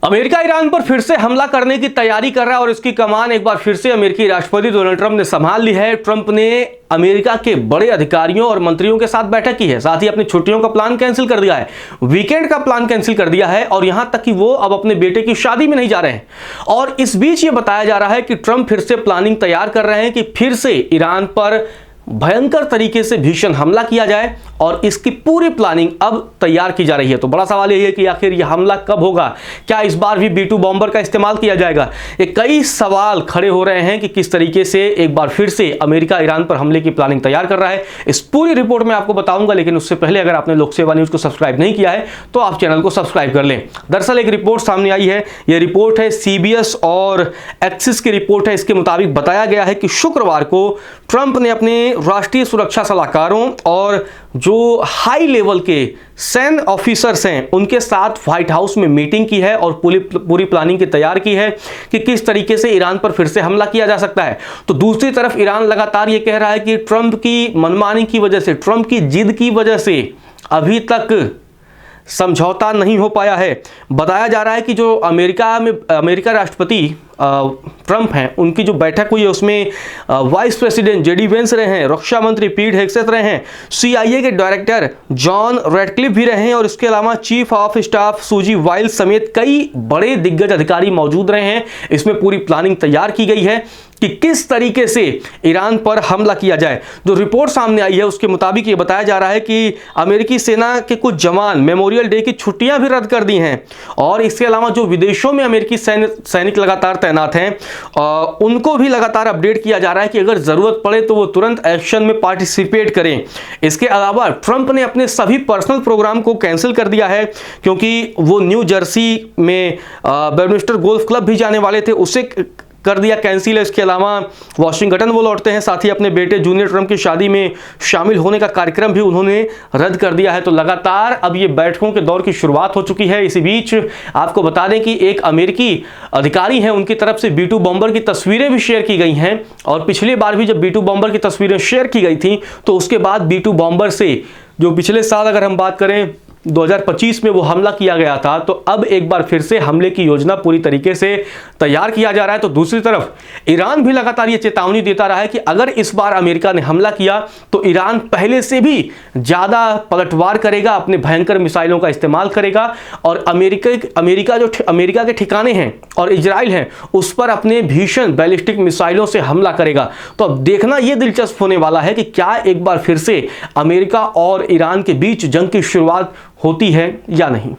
America Iran पर फिर से हमला करने की तैयारी कर रहा है और इसकी कमान एक बार फिर से अमेरिकी राष्ट्रपति डोनाल्ड ट्रंप ने संभाल ली है। ट्रंप ने अमेरिका के बड़े अधिकारियों और मंत्रियों के साथ बैठक की है, साथ ही अपनी छुट्टियों का प्लान कैंसिल कर दिया है, वीकेंड का प्लान कैंसिल कर दिया है और यहां तक कि वो अब अपने बेटे की शादी में नहीं जा रहे हैं। और इस बीच ये बताया जा रहा है कि ट्रंप फिर से प्लानिंग तैयार कर रहे हैं कि फिर से ईरान पर भयंकर तरीके से भीषण हमला किया जाए और इसकी पूरी प्लानिंग अब तैयार की जा रही है। तो बड़ा सवाल यही है कि आखिर यह हमला कब होगा, क्या इस बार भी B-2 बॉम्बर का इस्तेमाल किया जाएगा। ये कई सवाल खड़े हो रहे हैं कि किस तरीके से एक बार फिर से अमेरिका ईरान पर हमले की प्लानिंग तैयार कर रहा है। इस पूरी रिपोर्ट में आपको बताऊंगा, लेकिन उससे पहले अगर आपने लोक सेवा न्यूज को सब्सक्राइब नहीं किया है तो आप चैनल को सब्सक्राइब कर लें। दरअसल एक रिपोर्ट सामने आई है, यह रिपोर्ट है CBS और एक्सिस की रिपोर्ट है। इसके मुताबिक बताया गया है कि शुक्रवार को ट्रंप ने अपने राष्ट्रीय सुरक्षा सलाहकारों और जो हाई लेवल के सैन्य ऑफिसर्स हैं उनके साथ व्हाइट हाउस में मीटिंग की है और पूरी प्लानिंग की तैयार की है कि किस तरीके से ईरान पर फिर से हमला किया जा सकता है। तो दूसरी तरफ ईरान लगातार ये कह रहा है कि ट्रंप की मनमानी की वजह से, ट्रंप की जिद की वजह से अभी तक समझौता नहीं हो पाया है। बताया जा रहा है कि जो अमेरिका राष्ट्रपति ट्रंप हैं, उनकी जो बैठक हुई है उसमें वाइस प्रेसिडेंट JD वेंस रहे हैं, रक्षा मंत्री पीट हेगसेथ रहे हैं, CIA के डायरेक्टर जॉन रैडक्लिफ भी रहे हैं और इसके अलावा चीफ ऑफ स्टाफ सुजी वाइल्स समेत कई बड़े दिग्गज अधिकारी मौजूद रहे हैं। इसमें पूरी प्लानिंग तैयार की गई है कि किस तरीके से ईरान पर हमला किया जाए। जो रिपोर्ट सामने आई है उसके मुताबिक ये बताया जा रहा है कि अमेरिकी सेना के कुछ जवान मेमोरियल डे की छुट्टियां भी रद्द कर दी हैं और इसके अलावा जो विदेशों में अमेरिकी सैनिक लगातार तैनात हैं उनको भी लगातार अपडेट किया जा रहा है कि अगर जरूरत पड़े तो वो तुरंत एक्शन में पार्टिसिपेट करें। इसके अलावा ट्रंप ने अपने सभी पर्सनल प्रोग्राम को कैंसिल कर दिया है क्योंकि वो न्यू जर्सी में वेस्टमिंस्टर गोल्फ क्लब भी जाने वाले थे, उसे कर दिया कैंसिल है। इसके अलावा वाशिंगटन वो लौटते हैं, साथ ही अपने बेटे जूनियर ट्रंप की शादी में शामिल होने का कार्यक्रम भी उन्होंने रद्द कर दिया है। तो लगातार अब ये बैठकों के दौर की शुरुआत हो चुकी है। इसी बीच आपको बता दें कि एक अमेरिकी अधिकारी हैं, उनकी तरफ से B-2 बॉम्बर की तस्वीरें भी शेयर की गई हैं और पिछली बार भी जब B-2 बॉम्बर की तस्वीरें शेयर की गई थी तो उसके बाद B-2 बॉम्बर से जो पिछले साल अगर हम बात करें 2025 में वो हमला किया गया था, तो अब एक बार फिर से हमले की योजना पूरी तरीके से तैयार किया जा रहा है। तो दूसरी तरफ ईरान भी लगातार ये चेतावनी देता रहा है कि अगर इस बार अमेरिका ने हमला किया तो ईरान पहले से भी ज़्यादा पलटवार करेगा, अपने भयंकर मिसाइलों का इस्तेमाल करेगा और अमेरिका के ठिकाने हैं और इजराइल हैं उस पर अपने भीषण बैलिस्टिक मिसाइलों से हमला करेगा। तो अब देखना यह दिलचस्प होने वाला है कि क्या एक बार फिर से अमेरिका और ईरान के बीच जंग की शुरुआत होती है या नहीं।